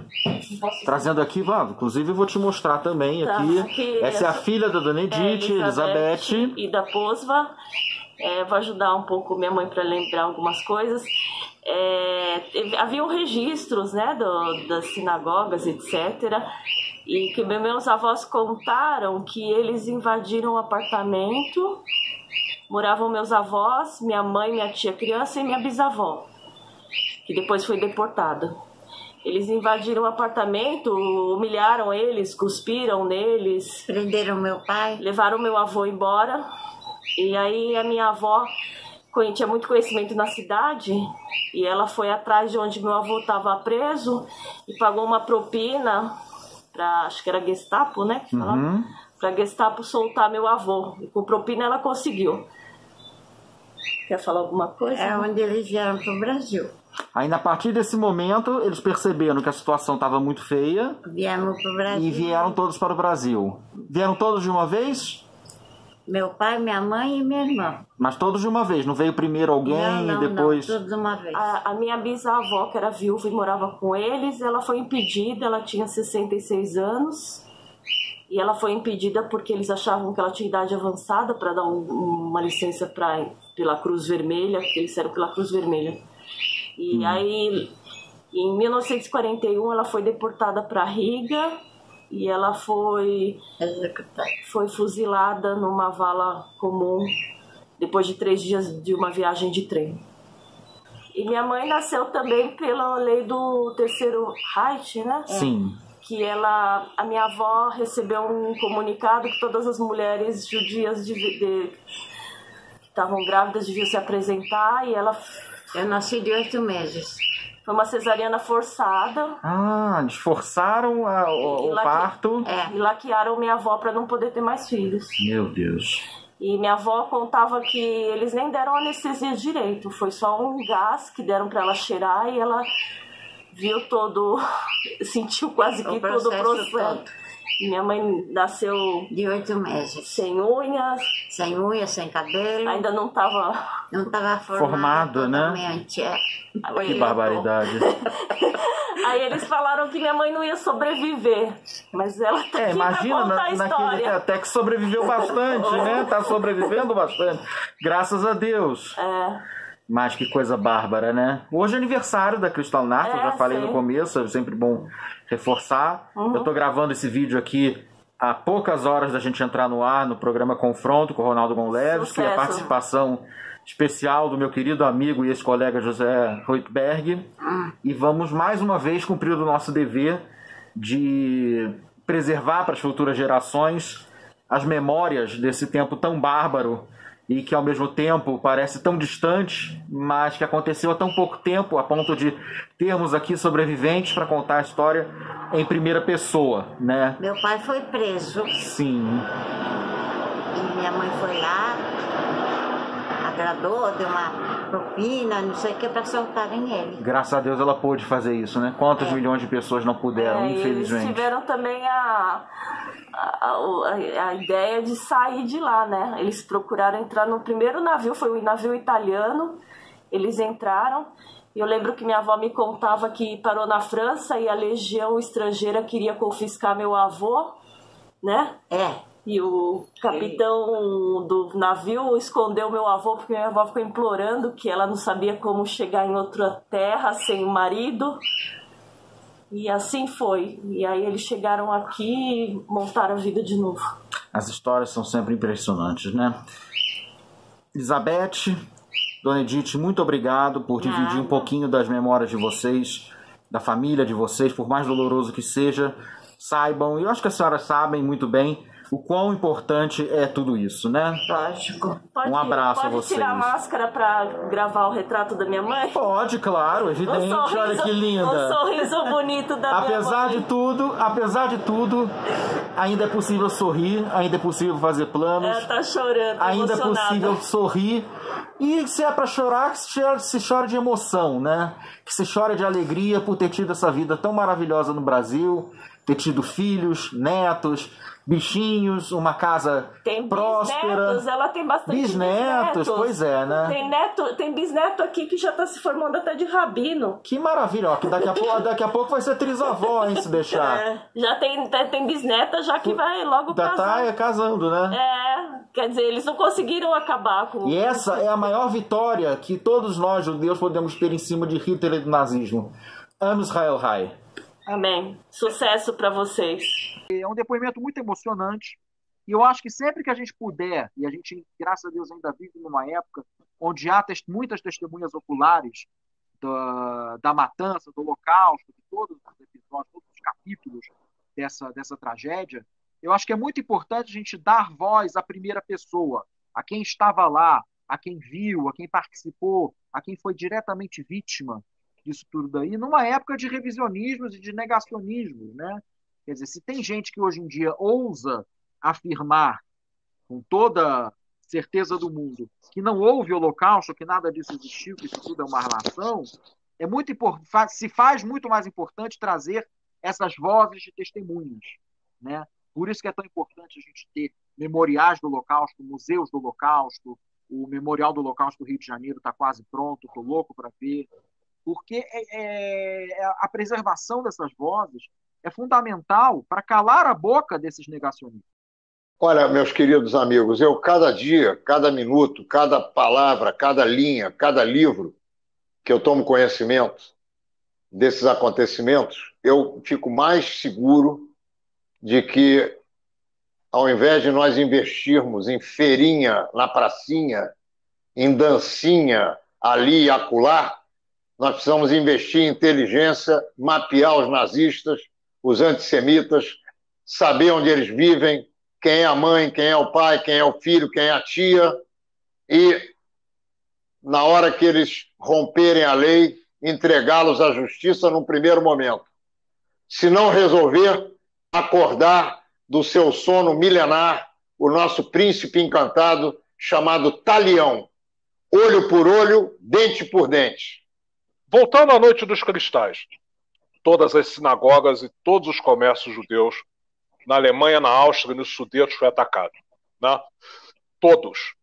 Trazendo aqui, inclusive eu vou te mostrar também aqui. Essa é a filha da dona Edith, Elizabeth. E da Posva. Vou ajudar um pouco minha mãe para lembrar algumas coisas. Haviam registros, né, das sinagogas, etc. E que meus avós contaram que eles invadiram o apartamento. Moravam meus avós, minha mãe, minha tia criança e minha bisavó, que depois foi deportada. Eles invadiram o apartamento, humilharam eles, cuspiram neles. Prenderam meu pai. Levaram meu avô embora. E aí a minha avó tinha muito conhecimento na cidade e ela foi atrás de onde meu avô estava preso e pagou uma propina para, acho que era Gestapo, né? Para Gestapo soltar meu avô. E com propina ela conseguiu. Quer falar alguma coisa? É onde eles vieram para o Brasil. Aí, a partir desse momento, eles perceberam que a situação estava muito feia. Viemos para o Brasil. E vieram todos para o Brasil. Vieram todos de uma vez? Meu pai, minha mãe e minha irmã. Mas todos de uma vez? Não veio primeiro alguém e depois... Não, todos de uma vez. A minha bisavó, que era viúva e morava com eles, ela foi impedida, ela tinha 66 anos. E ela foi impedida porque eles achavam que ela tinha idade avançada para dar uma licença pela Cruz Vermelha, porque eles eram pela Cruz Vermelha. E aí, em 1941, ela foi deportada para Riga e ela foi fuzilada numa vala comum depois de 3 dias de uma viagem de trem. E minha mãe nasceu também pela lei do Terceiro Reich, né? Sim. Que a minha avó recebeu um comunicado que todas as mulheres judias que estavam grávidas deviam se apresentar e ela... Eu nasci de 8 meses. Foi uma cesariana forçada. Ah, eles forçaram o parto. E laquearam minha avó para não poder ter mais filhos. Meu Deus. E minha avó contava que eles nem deram anestesia direito. Foi só um gás que deram para ela cheirar e ela viu sentiu quase que todo o processo. Todo. E minha mãe nasceu de 8 meses. Sem unhas. Sem unhas, sem cabelo. Ainda não estava... Não estava formada, né? Totalmente, Que barbaridade. Aí eles falaram que minha mãe não ia sobreviver, mas ela tá aqui imagina, pra contar a história. até que sobreviveu bastante, né? Tá sobrevivendo bastante. Graças a Deus. Mas que coisa bárbara, né? Hoje é aniversário da Kristallnacht, eu já falei no começo, é sempre bom reforçar. Eu tô gravando esse vídeo aqui há poucas horas da gente entrar no ar no programa Confronto com o Ronaldo Gonleves, que é a participação especial do meu querido amigo e ex-colega José Roitberg. E vamos mais uma vez cumprir o nosso dever de preservar para as futuras gerações as memórias desse tempo tão bárbaro e que ao mesmo tempo parece tão distante, mas que aconteceu há tão pouco tempo, a ponto de termos aqui sobreviventes para contar a história em primeira pessoa, né? Meu pai foi preso. Sim. E minha mãe foi lá, agradou, deu uma propina, não sei o que, para soltarem ele. Graças a Deus ela pôde fazer isso, né? Quantos milhões de pessoas não puderam, infelizmente. Eles tiveram também a ideia de sair de lá, né? Eles procuraram entrar no primeiro navio, foi um navio italiano, eles entraram, e eu lembro que minha avó me contava que parou na França e a legião estrangeira queria confiscar meu avô, né? E o capitão do navio escondeu meu avô, porque minha avó ficou implorando que ela não sabia como chegar em outra terra sem o marido. E assim foi. E aí eles chegaram aqui e montaram a vida de novo. As histórias são sempre impressionantes, né? Elizabeth, Dona Edith, muito obrigado por dividir um pouquinho das memórias de vocês, da família de vocês, por mais doloroso que seja. Saibam, e eu acho que as senhoras sabem muito bem, o quão importante é tudo isso, né? Lógico. Um abraço a vocês. Pode tirar a máscara pra gravar o retrato da minha mãe? Pode, claro, evidente. Olha que linda. Um sorriso bonito da minha mãe. Apesar de tudo, ainda é possível sorrir, ainda é possível fazer planos. Ela tá chorando, ainda emocionada. É possível sorrir. E se é pra chorar, que se chora de emoção, né? Que se chora de alegria por ter tido essa vida tão maravilhosa no Brasil, ter tido filhos, netos, bichinhos, uma casa próspera. Bisnetos, ela tem bastante bisnetos. Pois é, né? Tem bisneto aqui que já tá se formando até de rabino. Que maravilha, ó, que daqui a pouco vai ser trisavó, hein, se deixar. Já tem bisneta já que vai logo casar. Tá casando, né? Quer dizer, eles não conseguiram acabar com... E essa é a maior vitória que todos nós, judeus, podemos ter em cima de Hitler e do nazismo. Am Israel Hai. Amém. Sucesso para vocês. É um depoimento muito emocionante. E eu acho que sempre que a gente puder, e a gente, graças a Deus, ainda vive numa época onde há muitas testemunhas oculares da matança, do Holocausto, de todos os episódios, todos os capítulos dessa tragédia, eu acho que é muito importante a gente dar voz à primeira pessoa, a quem estava lá, a quem viu, a quem participou, a quem foi diretamente vítima disso tudo daí, numa época de revisionismos e de negacionismos, né? Quer dizer, se tem gente que hoje em dia ousa afirmar com toda certeza do mundo que não houve holocausto, que nada disso existiu, que isso tudo é uma relação, se faz muito mais importante trazer essas vozes de testemunhas, né? Por isso que é tão importante a gente ter memoriais do Holocausto, museus do Holocausto. O Memorial do Holocausto do Rio de Janeiro está quase pronto, estou louco para ver. Porque a preservação dessas vozes é fundamental para calar a boca desses negacionistas. Olha, meus queridos amigos, eu cada dia, cada minuto, cada palavra, cada linha, cada livro que eu tomo conhecimento desses acontecimentos, eu fico mais seguro de que, ao invés de nós investirmos em feirinha na pracinha, em dancinha ali e acolá, nós precisamos investir em inteligência, mapear os nazistas, os antissemitas, saber onde eles vivem, quem é a mãe, quem é o pai, quem é o filho, quem é a tia, e, na hora que eles romperem a lei, entregá-los à justiça num primeiro momento. Se não resolver, acordar do seu sono milenar o nosso príncipe encantado chamado Talião. Olho por olho, dente por dente. Voltando à Noite dos Cristais, todas as sinagogas e todos os comércios judeus na Alemanha, na Áustria e nos Sudetos foi atacado, né? Todos,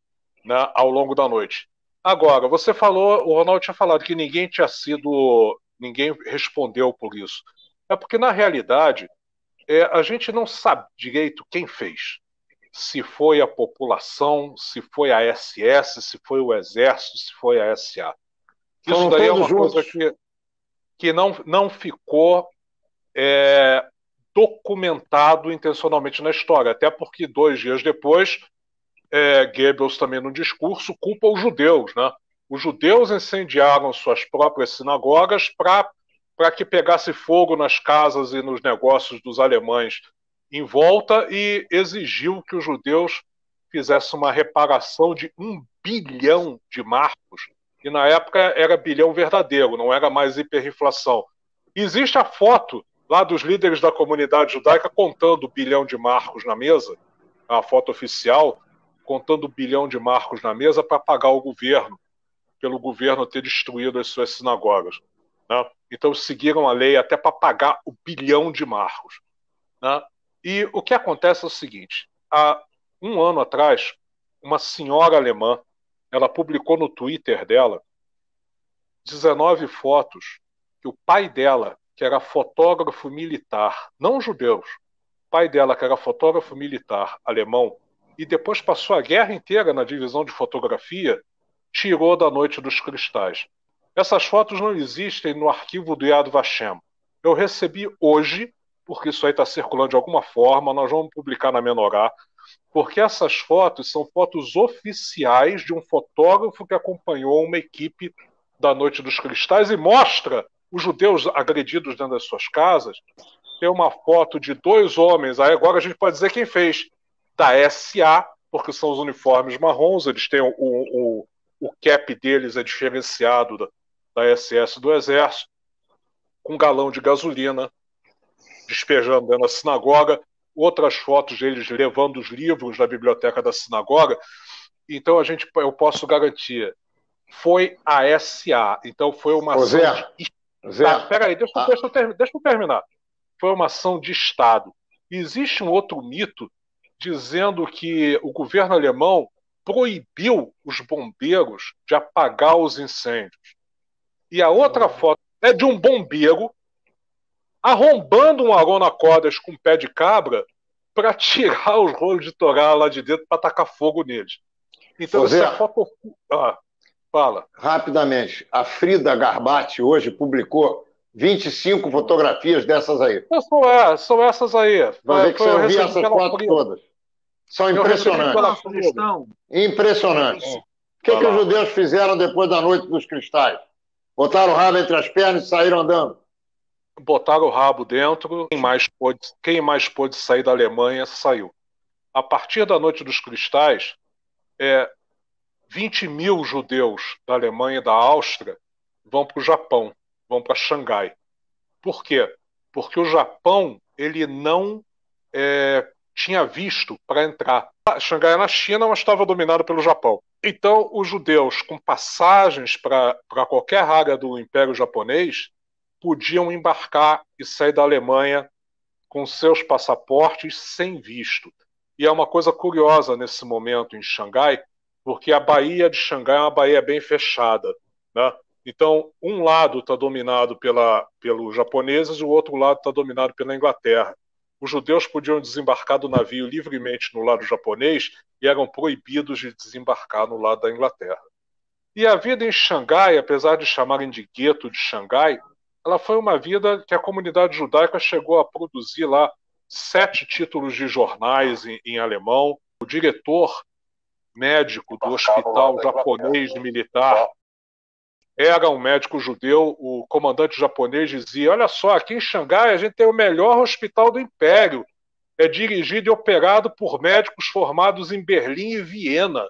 né, ao longo da noite. Agora, você falou, o Ronaldo tinha falado que ninguém tinha sido ninguém respondeu por isso. É porque, na realidade, a gente não sabe direito quem fez. Se foi a população, se foi a SS, se foi o Exército, se foi a SA. Isso daí é uma coisa que não ficou documentado intencionalmente na história, até porque 2 dias depois, Goebbels também no discurso culpa os judeus, né? Os judeus incendiaram suas próprias sinagogas para que pegasse fogo nas casas e nos negócios dos alemães em volta e exigiu que os judeus fizessem uma reparação de 1 bilhão de marcos, e na época era bilhão verdadeiro, não era mais hiperinflação. Existe a foto lá dos líderes da comunidade judaica contando 1 bilhão de marcos na mesa, a foto oficial, contando 1 bilhão de marcos na mesa para pagar o governo, pelo governo ter destruído as suas sinagogas. Né? Então seguiram a lei até para pagar 1 bilhão de marcos. Né? E o que acontece é o seguinte: há 1 ano atrás, uma senhora alemã, ela publicou no Twitter dela 19 fotos que o pai dela, que era fotógrafo militar, não judeus, o pai dela, que era fotógrafo militar alemão, e depois passou a guerra inteira na divisão de fotografia, tirou da Noite dos Cristais. Essas fotos não existem no arquivo do Yad Vashem. Eu recebi hoje, porque isso aí está circulando de alguma forma, nós vamos publicar na Menorá, porque essas fotos são fotos oficiais de um fotógrafo que acompanhou uma equipe da Noite dos Cristais e mostra os judeus agredidos dentro das suas casas. Tem uma foto de 2 homens, aí agora a gente pode dizer quem fez, da SA, porque são os uniformes marrons, eles têm o cap deles é diferenciado da SS do Exército, com um galão de gasolina, despejando dentro da sinagoga, outras fotos deles levando os livros da biblioteca da sinagoga. Então eu posso garantir, foi a SA, então foi uma ação peraí, deixa eu terminar. Foi uma ação de Estado. Existe um outro mito dizendo que o governo alemão proibiu os bombeiros de apagar os incêndios. E a outra foto é de um bombeiro arrombando um arona-cordas com pé de cabra para tirar os rolos de torá lá de dentro para tacar fogo neles. Então, essa foto... fala. Rapidamente, a Frida Garbati hoje publicou 25 fotografias dessas aí. São essas aí. Vai ver que você viu essas fotos todas. São impressionantes. Impressionantes. O que os judeus fizeram depois da Noite dos Cristais? Botaram o rabo entre as pernas e saíram andando. Botaram o rabo dentro. Quem mais pôde sair da Alemanha saiu. A partir da Noite dos Cristais, 20 mil judeus da Alemanha e da Áustria vão para o Japão, vão para Xangai. Por quê? Porque o Japão ele não tinha visto para entrar. Xangai é na China, mas estava dominado pelo Japão. Então, os judeus com passagens para qualquer área do Império Japonês podiam embarcar e sair da Alemanha com seus passaportes sem visto. E é uma coisa curiosa nesse momento em Xangai, porque a Baía de Xangai é uma baía bem fechada, né? Então, um lado está dominado pelos japoneses e o outro lado está dominado pela Inglaterra. Os judeus podiam desembarcar do navio livremente no lado japonês e eram proibidos de desembarcar no lado da Inglaterra. E a vida em Xangai, apesar de chamarem de gueto de Xangai, ela foi uma vida que a comunidade judaica chegou a produzir lá 7 títulos de jornais em alemão. O diretor médico do hospital japonês militar era um médico judeu. O comandante japonês dizia: olha só, aqui em Xangai a gente tem o melhor hospital do Império. É dirigido e operado por médicos formados em Berlim e Viena.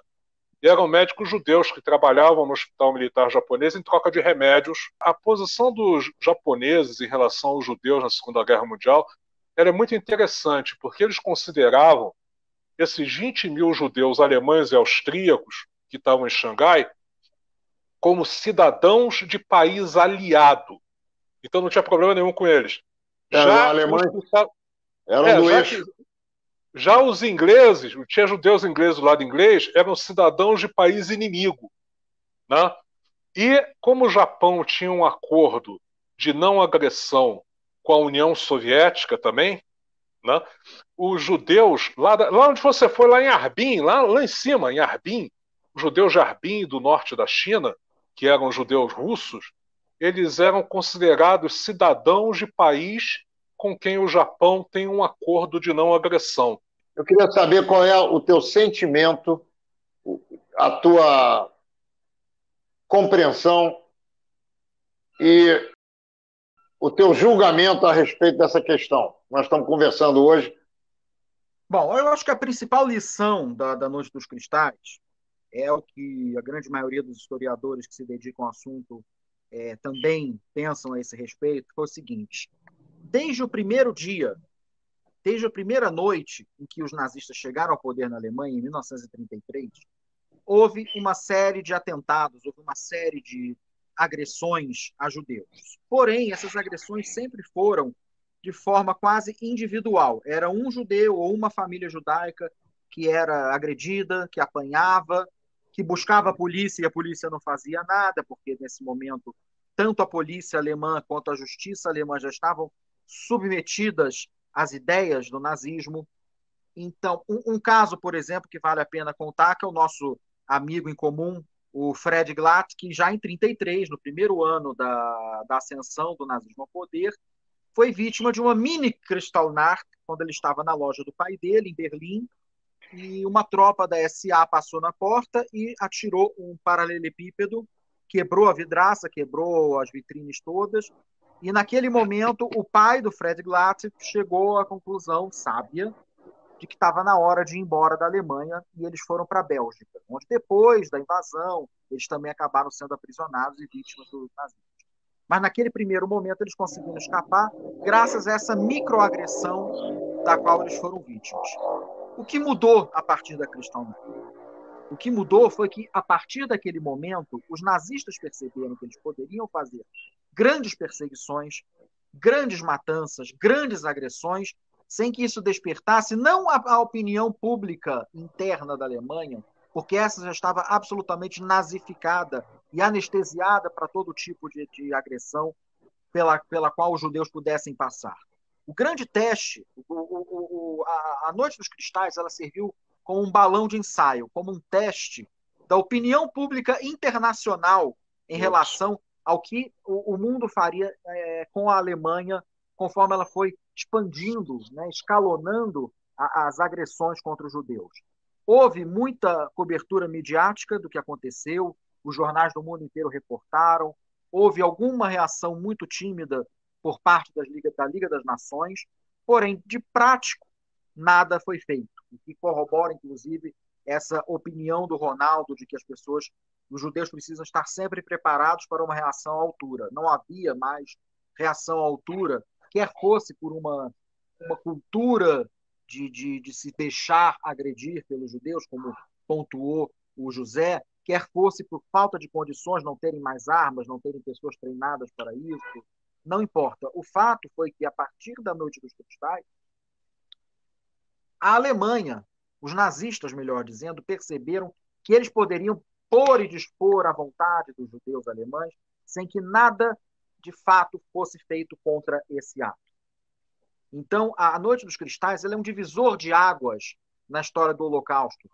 E eram médicos judeus que trabalhavam no hospital militar japonês em troca de remédios. A posição dos japoneses em relação aos judeus na Segunda Guerra Mundial era muito interessante, porque eles consideravam esses 20 mil judeus alemães e austríacos que estavam em Xangai como cidadãos de país aliado. Então não tinha problema nenhum com eles. Já os ingleses, tinha judeus ingleses do lado inglês, eram cidadãos de país inimigo, né? E como o Japão tinha um acordo de não agressão com a União Soviética também, né? Os judeus, lá onde você foi, lá em Harbin, lá em cima, em Harbin, os judeus de Harbin, do norte da China, que eram judeus russos, eles eram considerados cidadãos de país com quem o Japão tem um acordo de não agressão. Eu queria saber qual é o teu sentimento, a tua compreensão e o teu julgamento a respeito dessa questão. Nós estamos conversando hoje. Bom, eu acho que a principal lição da Noite dos Cristais é o que a grande maioria dos historiadores que se dedicam ao assunto também pensam a esse respeito, foi o seguinte: desde o primeiro dia, desde a primeira noite em que os nazistas chegaram ao poder na Alemanha, em 1933, houve uma série de atentados, houve uma série de agressões a judeus. Porém, essas agressões sempre foram de forma quase individual. Era um judeu ou uma família judaica que era agredida, que apanhava, que buscava a polícia e a polícia não fazia nada, porque nesse momento tanto a polícia alemã quanto a justiça alemã já estavam submetidas às ideias do nazismo. Então, um caso, por exemplo, que vale a pena contar, que é o nosso amigo em comum, o Fred Glatt, que já em 1933, no primeiro ano da ascensão do nazismo ao poder, foi vítima de uma mini Kristallnacht, quando ele estava na loja do pai dele, em Berlim, e uma tropa da SA passou na porta e atirou um paralelepípedo, quebrou a vidraça, quebrou as vitrines todas, e naquele momento o pai do Fred Glatt chegou à conclusão sábia de que estava na hora de ir embora da Alemanha, e eles foram para a Bélgica, onde depois da invasão eles também acabaram sendo aprisionados e vítimas dos nazistas. Mas naquele primeiro momento eles conseguiram escapar graças a essa microagressão da qual eles foram vítimas. O que mudou a partir da Kristallnacht? O que mudou foi que, a partir daquele momento, os nazistas perceberam que eles poderiam fazer grandes perseguições, grandes matanças, grandes agressões, sem que isso despertasse não a opinião pública interna da Alemanha, porque essa já estava absolutamente nazificada e anestesiada para todo tipo de agressão pela qual os judeus pudessem passar. O grande teste, a Noite dos Cristais, ela serviu como um balão de ensaio, como um teste da opinião pública internacional em relação ao que o mundo faria com a Alemanha, conforme ela foi expandindo, né, escalonando as agressões contra os judeus. Houve muita cobertura midiática do que aconteceu, os jornais do mundo inteiro reportaram, houve alguma reação muito tímida por parte da Liga das Nações, porém, de prático, nada foi feito, o que corrobora, inclusive, essa opinião do Ronaldo de que os judeus precisam estar sempre preparados para uma reação à altura. Não havia mais reação à altura, quer fosse por uma cultura de se deixar agredir pelos judeus, como pontuou o José, quer fosse por falta de condições, não terem mais armas, não terem pessoas treinadas para isso, não importa. O fato foi que, a partir da Noite dos Cristais, a Alemanha, os nazistas, melhor dizendo, perceberam que eles poderiam pôr e dispor à vontade dos judeus alemães sem que nada, de fato, fosse feito contra esse ato. Então, a Noite dos Cristais ela é um divisor de águas na história do Holocausto.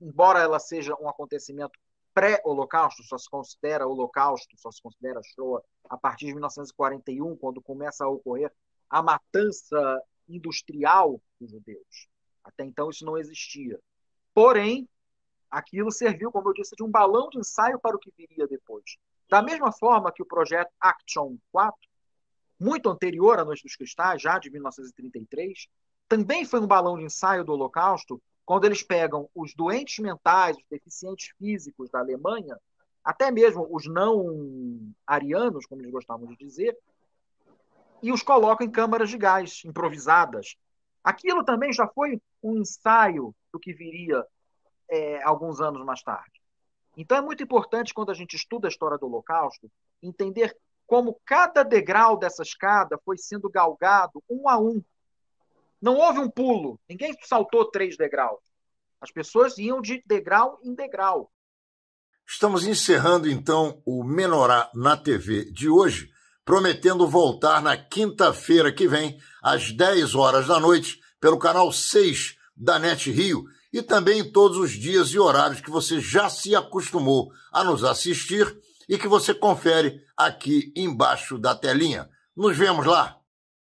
Embora ela seja um acontecimento pré-Holocausto, só se considera Holocausto, só se considera Shoah a partir de 1941, quando começa a ocorrer a matança industrial dos judeus. Até então isso não existia. Porém, aquilo serviu, como eu disse, de um balão de ensaio para o que viria depois. Da mesma forma que o projeto Action 4, muito anterior à Noite dos Cristais, já de 1933, também foi um balão de ensaio do Holocausto, quando eles pegam os doentes mentais, os deficientes físicos da Alemanha, até mesmo os não arianos, como eles gostavam de dizer, e os colocam em câmaras de gás improvisadas. Aquilo também já foi um ensaio do que viria alguns anos mais tarde. Então é muito importante, quando a gente estuda a história do Holocausto, entender como cada degrau dessa escada foi sendo galgado um a um. Não houve um pulo, ninguém saltou 3 degraus. As pessoas iam de degrau em degrau. Estamos encerrando, então, o Menorá na TV de hoje, prometendo voltar na quinta-feira que vem, às 10 horas da noite, pelo canal 6 da NET Rio, e também em todos os dias e horários que você já se acostumou a nos assistir e que você confere aqui embaixo da telinha. Nos vemos lá!